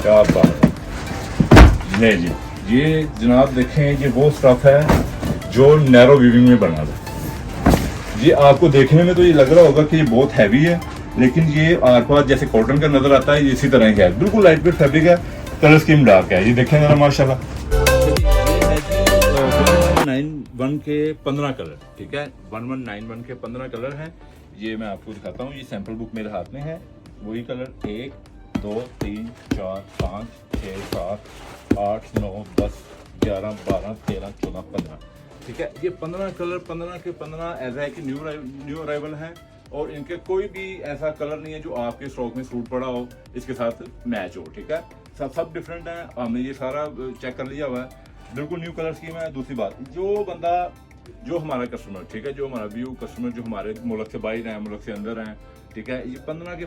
क्या बात है। नहीं जी, ये जनाब देखें, ये वो स्टफ है जो नैरो वीविंग में बना है। ये आपको देखने में तो ये लग रहा होगा कि ये बहुत हैवी है, लेकिन ये आपको जैसे कॉटन का नजर आता है, ये इसी तरह का है, बिल्कुल लाइट वेट फैब्रिक है, कलर स्कीम डार्क है। ये देखें जरा माशाल्लाह। 1191 के 15 कलर, ठीक है, 1191 के 15 कलर हैं। ये मैं आपको दिखाता हूँ, ये सैंपल बुक मेरे हाथ में है। वही कलर 1 2 3 4 5 6 7 8 9 10 11 12 13 14 15, ठीक है। ये 15 कलर 15 के 15 ऐसा है कि न्यू अराइवल हैं, और इनके कोई भी ऐसा कलर नहीं है जो आपके स्टॉक में सूट पड़ा हो, इसके साथ मैच हो, ठीक है। सब डिफरेंट है, हमने ये सारा चेक कर लिया हुआ है, बिल्कुल न्यू कलर स्कीम है। दूसरी बात, जो हमारा कस्टमर, ठीक है, जो हमारा व्यू कस्टमर जो हमारे मुल्क से बाहर हैं, मुल्क से अंदर हैं, ठीक है, ये 15 के